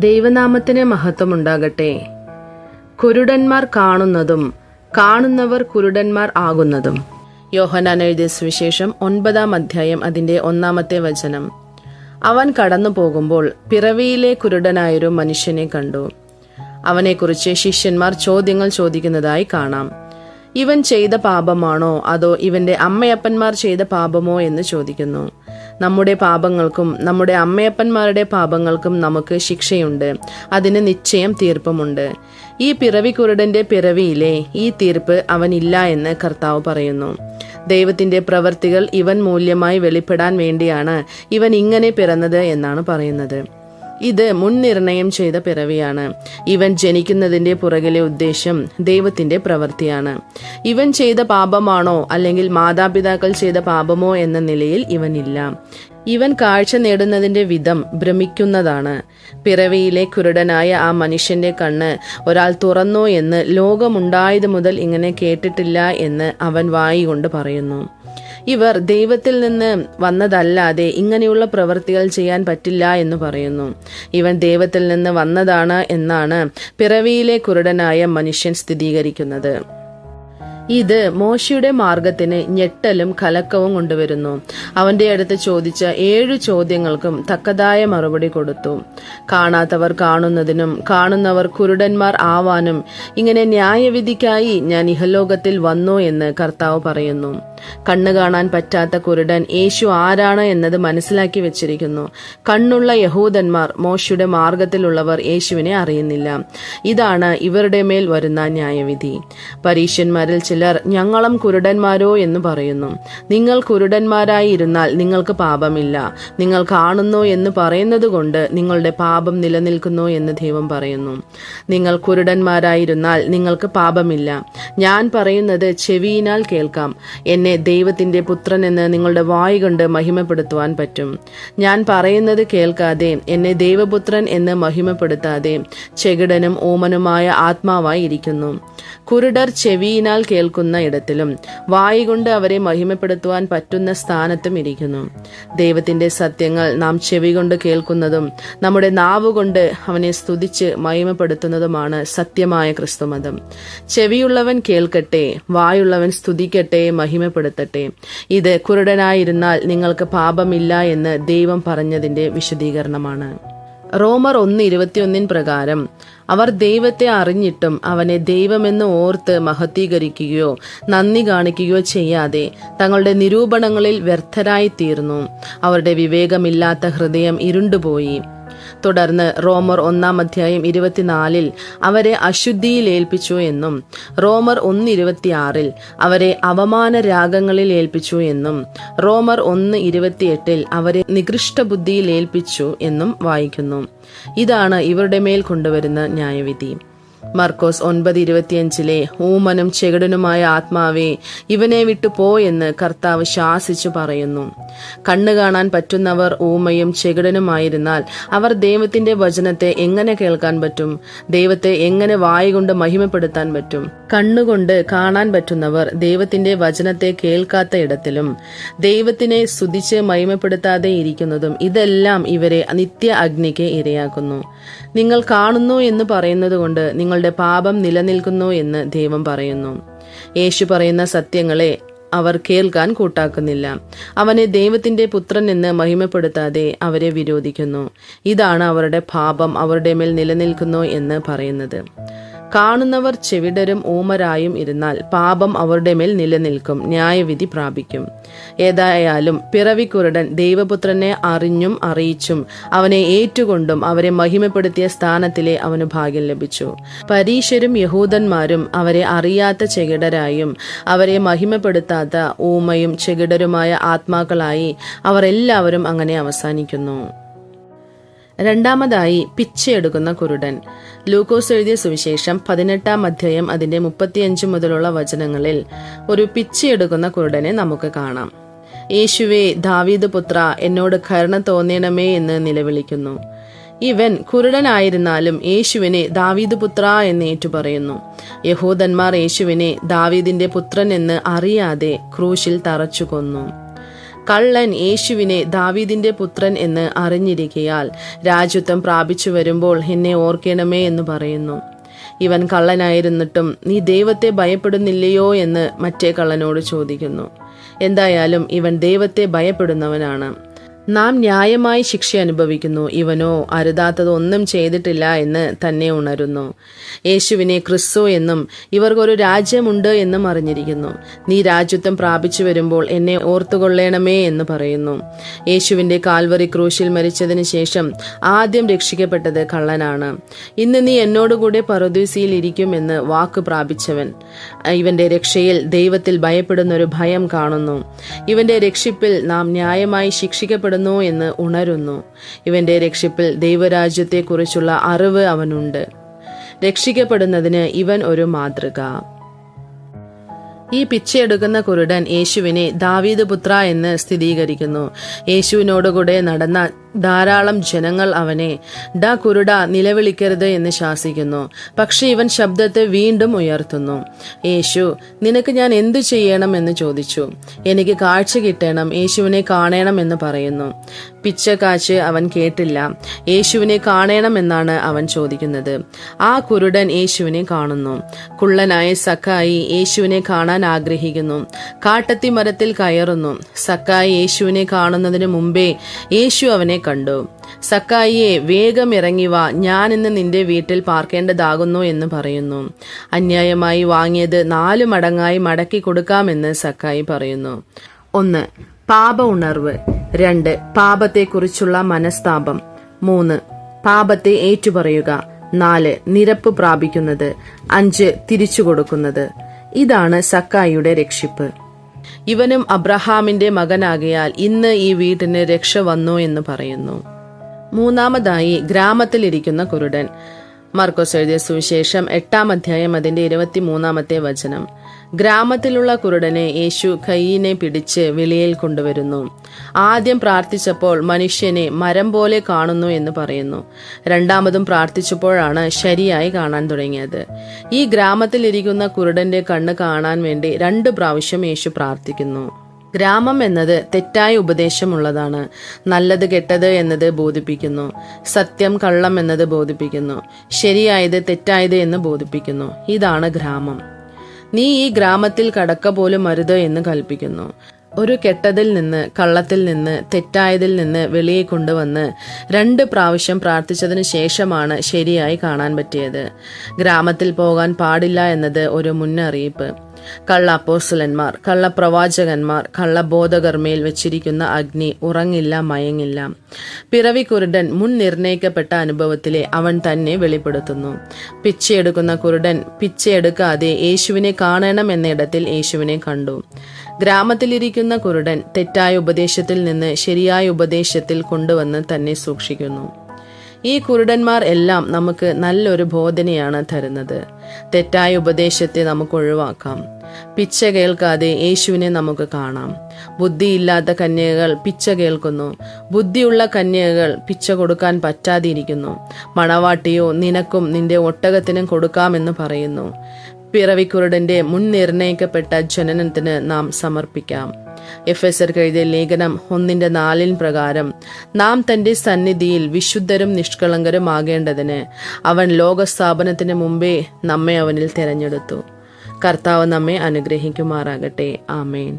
ദൈവനാമത്തിന് മഹത്വമുണ്ടാകട്ടെ. കുരുടന്മാർ കാണുന്നതും കാണുന്നവർ കുരുടന്മാർ ആകുന്നതും. യോഹന്നാൻ എഴുതിയ സുവിശേഷം 9-ാം അധ്യായം അതിന്റെ 1-ാമത്തെ വചനം. അവൻ കടന്നു പോകുമ്പോൾ പിറവിയിലെ കുരുടനായൊരു മനുഷ്യനെ കണ്ടു. അവനെക്കുറിച്ച് ശിഷ്യന്മാർ ചോദ്യങ്ങൾ ചോദിക്കുന്നതായി കാണാം. ഇവൻ ചെയ്ത പാപമാണോ അതോ ഇവന്റെ അമ്മയപ്പന്മാർ ചെയ്ത പാപമോ എന്ന് ചോദിക്കുന്നു. നമ്മുടെ പാപങ്ങൾക്കും നമ്മുടെ അമ്മയപ്പന്മാരുടെ പാപങ്ങൾക്കും നമുക്ക് ശിക്ഷയുണ്ട്, അതിന് നിശ്ചയം തീർപ്പുമുണ്ട്. ഈ പിറവി കുരുടന്റെ പിറവിയിലെ ഈ തീർപ്പ് അവനില്ല എന്ന് കർത്താവ് പറയുന്നു. ദൈവത്തിന്റെ പ്രവൃത്തികൾ ഇവൻ മൂല്യമായി വെളിപ്പെടാൻ വേണ്ടിയാണ് ഇവൻ ഇങ്ങനെ പിറന്നത് എന്നാണ് പറയുന്നത്. ഇത് മുൻനിർണയം ചെയ്ത പിറവിയാണ്. ഇവൻ ജനിക്കുന്നതിന്റെ പുറകിലെ ഉദ്ദേശം ദൈവത്തിന്റെ പ്രവൃത്തിയാണ്. ഇവൻ ചെയ്ത പാപമാണോ അല്ലെങ്കിൽ മാതാപിതാക്കൾ ചെയ്ത പാപമോ എന്ന നിലയിൽ ഇവനില്ല. ഇവൻ കാഴ്ച നേടുന്നതിന്റെ വിധം ഭ്രമിക്കുന്നതാണ്. പിറവിയിലെ കുരുടനായ ആ മനുഷ്യന്റെ കണ്ണ് ഒരാൾ തുറന്നോ എന്ന് ലോകമുണ്ടായത് മുതൽ ഇങ്ങനെ കേട്ടിട്ടില്ല എന്ന് അവൻ വായികൊണ്ട് പറയുന്നു. ഇവർ ദൈവത്തിൽ നിന്ന് വന്നതല്ലാതെ ഇങ്ങനെയുള്ള പ്രവൃത്തികൾ ചെയ്യാൻ പറ്റില്ല എന്ന് പറയുന്നു. ഇവൻ ദൈവത്തിൽ നിന്ന് വന്നതാണ് എന്നാണ് പിറവിയിലെ കുരുടനായ മനുഷ്യൻ സ്ഥിരീകരിക്കുന്നത്. ഇത് മോശയുടെ മാർഗത്തിന് ഞെട്ടലും കലക്കവും കൊണ്ടുവരുന്നു. അവന്റെ അടുത്ത് ചോദിച്ച 7 ചോദ്യങ്ങൾക്കും തക്കതായ മറുപടി കൊടുത്തു. കാണാത്തവർ കാണുന്നതിനും കാണുന്നവർ കുരുടന്മാർ ആവാനും ഇങ്ങനെ ന്യായവിധിക്കായി ഞാൻ ഇഹലോകത്തിൽ വന്നു എന്ന് കർത്താവ് പറയുന്നു. കണ്ണ് കാണാൻ പറ്റാത്ത കുരുടൻ യേശു ആരാണ് എന്നത് മനസ്സിലാക്കി വെച്ചിരിക്കുന്നു. കണ്ണുള്ള യഹൂദന്മാർ മോശയുടെ മാർഗത്തിലുള്ളവർ യേശുവിനെ അറിയുന്നില്ല. ഇതാണ് ഇവരുടെ മേൽ വരുന്ന ന്യായവിധി. പരീശന്മാരിൽ ചിലർ ഞങ്ങളും കുരുടന്മാരോ എന്ന് പറയുന്നു. നിങ്ങൾ കുരുടന്മാരായി ഇരുന്നാൽ നിങ്ങൾക്ക് പാപമില്ല. നിങ്ങൾ കാണുന്നു എന്ന് പറയുന്നത് കൊണ്ട് നിങ്ങളുടെ പാപം നിലനിൽക്കുന്നു എന്ന് ദൈവം പറയുന്നു. നിങ്ങൾ കുരുടന്മാരായിരുന്നാൽ നിങ്ങൾക്ക് പാപമില്ല. ഞാൻ പറയുന്നത് ചെവിയിനാൽ കേൾക്കാം. എന്നെ ദൈവത്തിന്റെ പുത്രൻ എന്ന് നിങ്ങളുടെ വായ് കൊണ്ട് മഹിമപ്പെടുത്തുവാൻ പറ്റും. ഞാൻ പറയുന്നത് കേൾക്കാതെ എന്നെ ദൈവപുത്രൻ എന്ന് മഹിമപ്പെടുത്താതെ ചെകിടനും ഊമനുമായ ആത്മാവായി ഇരിക്കുന്നു. കുരുടർ ചെവിയിനാൽ കേൾക്കുന്ന ഇടത്തിലും വായ് കൊണ്ട് അവരെ മഹിമപ്പെടുത്തുവാൻ പറ്റുന്ന സ്ഥാനത്തും ഇരിക്കുന്നു. ദൈവത്തിന്റെ സത്യങ്ങൾ നാം ചെവി കൊണ്ട് കേൾക്കുന്നതും നമ്മുടെ നാവുകൊണ്ട് അവനെ സ്തുതിച്ച് മഹിമപ്പെടുത്തുന്നതുമാണ് സത്യമായ ക്രിസ്തുമതം. ചെവിയുള്ളവൻ കേൾക്കട്ടെ, വായുള്ളവൻ സ്തുതിക്കട്ടെ, മഹിമപ്പെടുത്തട്ടെ. ഇത് കുരുടനായിരുന്നാൽ നിങ്ങൾക്ക് പാപമില്ല എന്ന് ദൈവം പറഞ്ഞതിന്റെ വിശദീകരണമാണ്. റോമർ 1:21 പ്രകാരം അവർ ദൈവത്തെ അറിഞ്ഞിട്ടും അവനെ ദൈവമെന്ന് ഓർത്ത് മഹത്വീകരിക്കുകയോ നന്ദി കാണിക്കുകയോ ചെയ്യാതെ തങ്ങളുടെ നിരൂപണങ്ങളിൽ വ്യർത്ഥരായി തീർന്നു. അവരുടെ വിവേകമില്ലാത്ത ഹൃദയം ഇരുണ്ടുപോയി. തുടർന്ന് റോമർ 1-ാം അധ്യായം 24 അവരെ അശുദ്ധിയിൽ ഏൽപ്പിച്ചു എന്നും റോമർ 1:26 അവരെ അവമാന രാഗങ്ങളിൽ ഏൽപ്പിച്ചു എന്നും റോമർ 1:28 അവരെ നികൃഷ്ട ബുദ്ധിയിൽ ഏൽപ്പിച്ചു എന്നും വായിക്കുന്നു. ഇതാണ് ഇവരുടെ മേൽ കൊണ്ടുവരുന്ന ന്യായവിധി. മർക്കോസ് 9:25 ഊമനും ചെകിടനുമായ ആത്മാവേ ഇവനെ വിട്ടു പോ എന്ന് കർത്താവ് ശാസിച്ചു പറയുന്നു. കണ്ണു കാണാൻ പറ്റുന്നവർ ഊമയും ചെകിടനുമായിരുന്നാൽ അവർ ദൈവത്തിന്റെ വചനത്തെ എങ്ങനെ കേൾക്കാൻ പറ്റും? ദൈവത്തെ എങ്ങനെ വായ് കൊണ്ട് മഹിമപ്പെടുത്താൻ പറ്റും? കണ്ണുകൊണ്ട് കാണാൻ പറ്റുന്നവർ ദൈവത്തിന്റെ വചനത്തെ കേൾക്കാത്ത ഇടത്തിലും ദൈവത്തിനെ സ്തുതിച്ച് മഹിമപ്പെടുത്താതെ ഇരിക്കുന്നതും ഇതെല്ലാം ഇവരെ നിത്യ അഗ്നിക്ക് ഇരയാക്കുന്നു. നിങ്ങൾ കാണുന്നു എന്ന് പറയുന്നത് കൊണ്ട് നിങ്ങളുടെ പാപം നിലനിൽക്കുന്നു എന്ന് ദൈവം പറയുന്നു. യേശു പറയുന്ന സത്യങ്ങളെ അവർ കേൾക്കാൻ കൂട്ടാക്കുന്നില്ല. അവനെ ദൈവത്തിന്റെ പുത്രൻ എന്ന് മഹിമപ്പെടുത്താതെ അവരെ വിരോധിക്കുന്നു. ഇതാണ് അവരുടെ പാപം അവരുടെ മേൽ നിലനിൽക്കുന്നു എന്ന് പറയുന്നത്. കാണുന്നവർ ചെവിടരും ഊമരായും ഇരുന്നാൽ പാപം അവരുടെ മേൽ നിലനിൽക്കും, ന്യായവിധി പ്രാപിക്കും. ഏതായാലും പിറവിക്കുരുടൻ ദൈവപുത്രനെ അറിഞ്ഞും അറിയിച്ചും അവനെ ഏറ്റുകൊണ്ടും അവരെ മഹിമപ്പെടുത്തിയ സ്ഥാനത്തിലെ അവന് ഭാഗ്യം ലഭിച്ചു. പരീശരും യഹൂദന്മാരും അവരെ അറിയാത്ത ചെകിടരായും അവരെ മഹിമപ്പെടുത്താത്ത ഊമയും ചെകിടരുമായ ആത്മാക്കളായി അവർ എല്ലാവരും അങ്ങനെ അവസാനിക്കുന്നു. രണ്ടാമതായി പിച്ചയെടുക്കുന്ന കുരുടൻ. ലൂക്കോസ് എഴുതിയ സുവിശേഷം 18-ാം അധ്യായം അതിന്റെ 35 മുതലുള്ള വചനങ്ങളിൽ ഒരു പിച്ചയെടുക്കുന്ന കുരുടനെ നമുക്ക് കാണാം. യേശുവേ, ദാവീദ് പുത്ര, എന്നോട് കരുണ തോന്നണമേ എന്ന് നിലവിളിക്കുന്നു. ഇവൻ കുരുടനായിരുന്നാലും യേശുവിനെ ദാവീദ് പുത്ര എന്ന് ഏറ്റുപറയുന്നു. യഹൂദന്മാർ യേശുവിനെ ദാവീദിന്റെ പുത്രൻ എന്ന് അറിയാതെ ക്രൂശിൽ തറച്ചു കൊന്നു. കള്ളൻ യേശുവിനെ ദാവീദിന്റെ പുത്രൻ എന്ന് അറിഞ്ഞിരിക്കയാൽ രാജ്യത്വം പ്രാപിച്ചു വരുമ്പോൾ എന്നെ ഓർക്കണമേ എന്ന് പറയുന്നു. ഇവൻ കള്ളനായിരുന്നിട്ടും നീ ദൈവത്തെ ഭയപ്പെടുന്നില്ലയോ എന്ന് മറ്റേ കള്ളനോട് ചോദിക്കുന്നു. എന്തായാലും ഇവൻ ദൈവത്തെ ഭയപ്പെടുന്നവനാണ്. നാം ന്യായമായി ശിക്ഷ അനുഭവിക്കുന്നു, ഇവനോ അരുതാത്തതൊന്നും ചെയ്തിട്ടില്ല എന്ന് തന്നെ ഉണരുന്നു. യേശുവിനെ ക്രിസ്തു എന്നും ഇവർക്കൊരു രാജ്യമുണ്ട് എന്നും അറിഞ്ഞിരിക്കുന്നു. നീ രാജ്യത്വം പ്രാപിച്ചു വരുമ്പോൾ എന്നെ ഓർത്തുകൊള്ളണമേ എന്ന് പറയുന്നു. യേശുവിന്റെ കാൽവറി ക്രൂശിൽ മരിച്ചതിന് ശേഷം ആദ്യം രക്ഷിക്കപ്പെട്ടത് കള്ളനാണ്. ഇന്ന് നീ എന്നോടുകൂടെ പറുദീസയിൽ ഇരിക്കുമെന്ന് വാക്ക് പ്രാപിച്ചവൻ ഇവന്റെ രക്ഷയിൽ ദൈവത്തിൽ ഭയപ്പെടുന്നൊരു ഭയം കാണുന്നു. ഇവന്റെ രക്ഷിപ്പിൽ നാം ന്യായമായി ശിക്ഷിക്കപ്പെടുന്നു എന്ന് ഉണരുന്നു. ഇവന്റെ രക്ഷിപ്പിൽ ദൈവരാജ്യത്തെക്കുറിച്ചുള്ള അറിവ് അവനുണ്ട്. രക്ഷിക്കപ്പെടുന്നതിന് ഇവൻ ഒരു മാതൃക. ഈ പിച്ചയെടുക്കുന്ന കുരുടൻ യേശുവിനെ ദാവീദ് പുത്ര എന്ന് സ്ഥിരീകരിക്കുന്നു. യേശുവിനോടുകൂടെ നടന്ന ധാരാളം ജനങ്ങൾ അവനെ ഡാ കുരുട നിലവിളിക്കരുത് എന്ന് ശാസിക്കുന്നു. പക്ഷെ ഇവൻ ശബ്ദത്തെ വീണ്ടും ഉയർത്തുന്നു. യേശു, നിനക്ക് ഞാൻ എന്തു ചെയ്യണം എന്ന് ചോദിച്ചു. എനിക്ക് കാഴ്ച കിട്ടണം, യേശുവിനെ കാണണം എന്ന് പറയുന്നു. പിച്ചക്കാച്ച് അവൻ കേട്ടില്ല. യേശുവിനെ കാണണമെന്നാണ് അവൻ ചോദിക്കുന്നത്. ആ കുരുടൻ യേശുവിനെ കാണുന്നു. കുള്ളനായ സക്കായി യേശുവിനെ കാണാൻ ആഗ്രഹിക്കുന്നു. കാട്ടത്തി മരത്തിൽ കയറുന്നു. സക്കായി യേശുവിനെ കാണുന്നതിന് മുമ്പേ യേശു അവനെ കണ്ടു. സക്കായിയെ, വേഗം ഇറങ്ങി വാ, ഞാൻ ഇന്ന് നിന്റെ വീട്ടിൽ പാർക്കേണ്ടതാകുന്നു എന്ന് പറയുന്നു. അന്യായമായി വാങ്ങിയത് 4 മടങ്ങായി മടക്കി കൊടുക്കാമെന്ന് സക്കായി പറയുന്നു. 1. പാപ ഉണർവ്. 2. പാപത്തെക്കുറിച്ചുള്ള മനസ്താപം. 3. പാപത്തെ ഏറ്റുപറയുക. 4. നിരപ്പ് പ്രാപിക്കുന്നത്. 5. തിരിച്ചു കൊടുക്കുന്നത്. ഇതാണ് സക്കായിയുടെ രക്ഷിപ്പ്. ഇവനും അബ്രഹാമിന്റെ മകനാകയാൽ ഇന്ന് ഈ വീട്ടിന് രക്ഷ വന്നു എന്ന് പറയുന്നു. 3. ഗ്രാമത്തിലിരിക്കുന്ന കുരുടൻ. മർക്കോസ് എഴുതിയ സുവിശേഷം 8-ാം അധ്യായം അതിന്റെ 23-ാമത്തെ വചനം. ഗ്രാമത്തിലുള്ള കുരുടനെ യേശു കൈയിനെ പിടിച്ച് വെളിയിൽ കൊണ്ടുവരുന്നു. ആദ്യം പ്രാർത്ഥിച്ചപ്പോൾ മനുഷ്യനെ മരം പോലെ കാണുന്നു എന്ന് പറയുന്നു. 2ാമതും പ്രാർത്ഥിച്ചപ്പോഴാണ് ശരിയായി കാണാൻ തുടങ്ങിയത്. ഈ ഗ്രാമത്തിലിരിക്കുന്ന കുരുടന്റെ കണ്ണ് കാണാൻ വേണ്ടി 2 പ്രാവശ്യം യേശു പ്രാർത്ഥിക്കുന്നു. ഗ്രാമം എന്നത് തെറ്റായ ഉപദേശമുള്ളതാണ്. നല്ലത് കെട്ടത് എന്നത് ബോധിപ്പിക്കുന്നു. സത്യം കള്ളം എന്നത് ബോധിപ്പിക്കുന്നു. ശരിയായത് തെറ്റായത് എന്ന് ബോധിപ്പിക്കുന്നു. ഇതാണ് ഗ്രാമം. നീ ഈ ഗ്രാമത്തിൽ കടക്ക പോലും അരുത് എന്ന് കൽപ്പിക്കുന്നു. ഒരു കെട്ടതിൽ നിന്ന്, കള്ളത്തിൽ നിന്ന്, തെറ്റായതിൽ നിന്ന് വെളിയെ കൊണ്ടുവന്ന് 2 പ്രാവശ്യം പ്രാർത്ഥിച്ചതിന് ശേഷമാണ് ശരിയായി കാണാൻ പറ്റിയത്. ഗ്രാമത്തിൽ പോകാൻ പാടില്ല എന്നത് ഒരു മുന്നറിയിപ്പ്. കള്ള അപ്പോസ്തലന്മാർ, കള്ള പ്രവാചകന്മാർ, കള്ള ബോധകർമ്മയിൽ വെച്ചിരിക്കുന്ന അഗ്നി ഉറങ്ങില്ല, മയങ്ങില്ല. പിറവിക്കുരുടൻ മുൻ നിർണയിക്കപ്പെട്ട അനുഭവത്തിലെ അവൻ തന്നെ വെളിപ്പെടുത്തുന്നു. പിച്ചയെടുക്കുന്ന കുരുടൻ പിച്ചയെടുക്കാതെ യേശുവിനെ കാണണം എന്നിടത്തിൽ യേശുവിനെ കണ്ടു. ഗ്രാമത്തിലിരിക്കുന്ന കുരുടൻ തെറ്റായ ഉപദേശത്തിൽ നിന്ന് ശരിയായ ഉപദേശത്തിൽ കൊണ്ടുവന്ന് തന്നെ സൂക്ഷിക്കുന്നു. ഈ കുരുടന്മാർ എല്ലാം നമുക്ക് നല്ലൊരു ബോധനയാണ് തരുന്നത്. തെറ്റായ ഉപദേശത്തെ നമുക്ക് ഒഴിവാക്കാം. പിച്ച കേൾക്കാതെ യേശുവിനെ നമുക്ക് കാണാം. ബുദ്ധിയില്ലാത്ത കന്യകകൾ പിച്ച കേൾക്കുന്നു. ബുദ്ധിയുള്ള കന്യകകൾ പിച്ച കൊടുക്കാൻ പറ്റാതിരിക്കുന്നു. മണവാട്ടിയോ നിനക്കും നിന്റെ ഒട്ടകത്തിനും കൊടുക്കാമെന്ന് പറയുന്നു. പിറവിക്കുരുടന്റെ മുൻ നിർണയിക്കപ്പെട്ട ജനനത്തിന് നാം സമർപ്പിക്കാം. എഫെസർക്ക് എഴുതിയ ലേഖനം 1:4 പ്രകാരം നാം തന്റെ സന്നിധിയിൽ വിശുദ്ധരും നിഷ്കളങ്കരും ആകേണ്ടതിന് അവൻ ലോകസ്ഥാപനത്തിന് മുമ്പേ നമ്മെ അവനിൽ തെരഞ്ഞെടുത്തു. കർത്താവ് നമ്മെ അനുഗ്രഹിക്കുമാറാകട്ടെ. ആമേൻ.